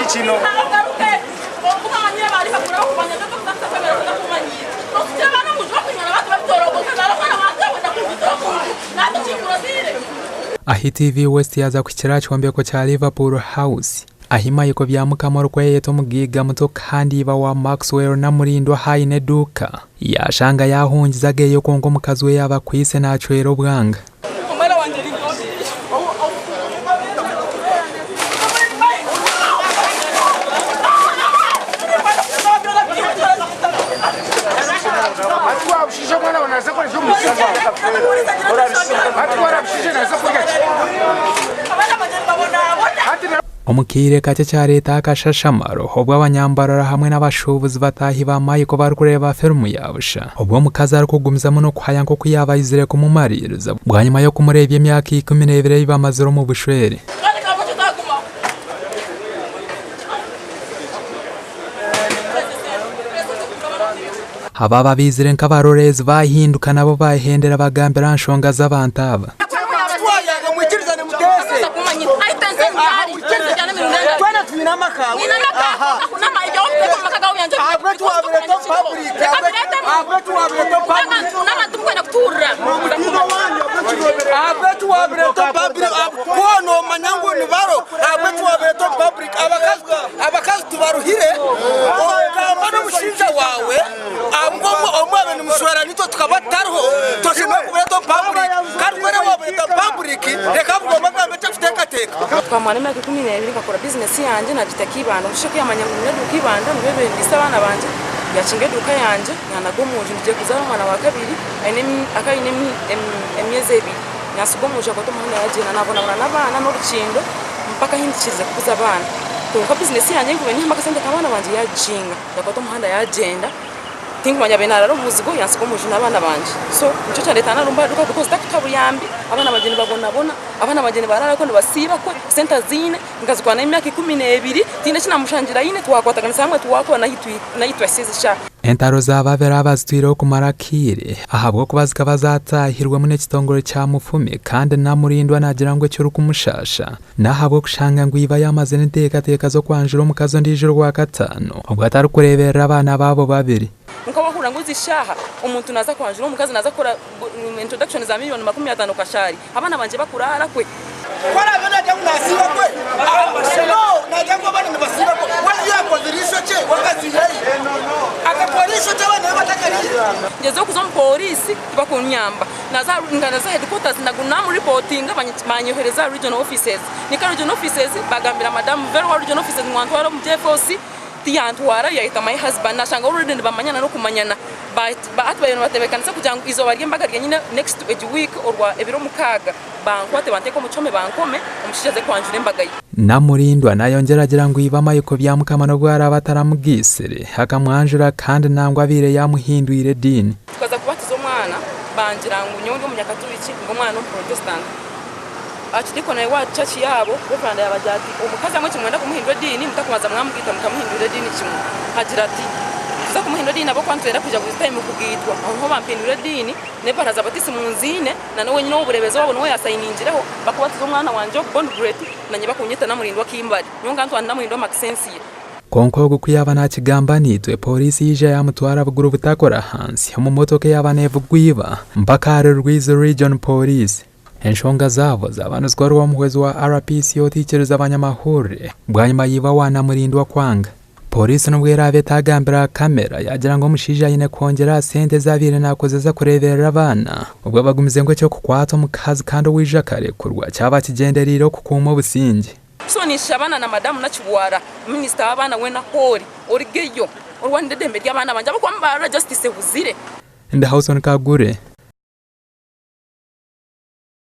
Chino. Ahi TV West yaza ku kiracho wambeko cha Liverpool House ahima yiko byamukamoro kwa yeto mugiga muto kandi iba wa Maxwell na murindo haine duka yashanga yahungizaga yo kongo mukazwe yaba kwise nacwero bwanga Omukire kake cha leta akashashamaro obwo abanyambarara hamwe n'abashubuzi batahi bamaye ko barukureba filmu yabusha obwo mukazi ari kugumiza muno kwaya nko kuyabayizire kumumaririza bwanyuma yo kumurebye imyaka 12 bamaziro mu bushwere ababa bizire nkabarorezi bahinduka nabo bahendera bagambira nshonga z'abantaba kwa mwana meke 12 ngakora business yanje najita kibanda ushaka yamanya mu ndu kibanda mbebe ndisa abana banje yacinge duka yanje yanagomuje nje kuzara mwana wa kabiri akaine emyeze ebiri nyasugomuje ko tumwana yaje nabona n'abana no rucindo mpaka hindikirize kuza abana ko business yanje ngube ni mpaka sente kabana banje yajinga yakoto muhanda yagenda tingwanya benara rubuzigo yansugomuje n'abana banje so nico cyane tana rumba duka kuko zitakitabu yambi abana bageni babona abana bageni barara ko basiba ko center zine ngazikwana imyaka 12 tine kinamushangira yine twakwataganisa hamwe twakwa nahitwa sezisha entaro zababera abazitwiro kumarakire ahabwo kubazika bazatahirwa mune kitongore cya mufume kandi namurindwa nagira ngo cyo rukumushasha nahabwo kushanga ngo iba yamaze n'iteka zo kwanjira mukazo ndijoro kwa gatano ubwo atari kurebera abana babo babiri nuko bakura ngo zishaha umuntu naza kwanjira umukazi naza kora introduction za miliyoni 50 kashari abana banje bakurara kwe kora bana jangu nasiba kwe no na jangu bana nibasiba kwe wali yako zirisho che wakazi yeye akapolisho che bana batakarira ngezo kuzo polisi bakunyamba naza nganaza headquarters nagunamu reporting abanyohereza regional offices nika regional offices bagambira madam very regional offices mwantwara mu JFOC tiyantwara yahita my husband nashanga already bamanyana no kumanyana batbayeno batebekanisa kugira ngo izo bari mbagarya nyine next week orwa ebiro mukaga bankwate banteko mucome bankome umushijaze kwanjura imbagaye namurindwa nayongeragira ngo ibamaye ko byamukamano gwara abataramubwisere hakamwanjura kandi nangwa abire yamuhinduire dini tukaza kubatiza umwana bangira ngo nyonge umunyakatoliki ngo mwana protestant achidiko na wa church yabo reverend yabajati umukazi amwe kimwenda kumuhindura dini mutakumaza mwamugita mukamuhindura dini kimwe hagira ati tuza kumuhindura dini abo kwantwera kuja gutime kugitwa aho bampindura dini ne baraza batisi munzine na nawe nyine uburebezo wabo nawe yasayiningireho bakubatiza umwana wanje bond great nanye bakunyita namurindwa kimbari nyonga ntwa namurindwa Maxense konko gukuyaba nakigambanitwe polisi yije yamutwara buguru butakora hansi mu motoke y'abanevugwiba mpakare rwize region police enshonga zabo zabanuzwa rwa muhwezi wa RPC yotikereza abanyamahuri bwanyuma yiba wana murindwa kwanga polisi nubwera abetagambira kamera yagira ngo mushija yine kongera sente zabire nakoze za kurebera abana ubwo bagumize ngo cyo kukwata mukazi kandi wija kare kurwa cyaba kigenderiro kukuma businge so ni shabana na madam na Chibuara minister abana wena hori origeyo orwande dembe ry'abana banje bakwambara justice buzire Ndahauson Kagure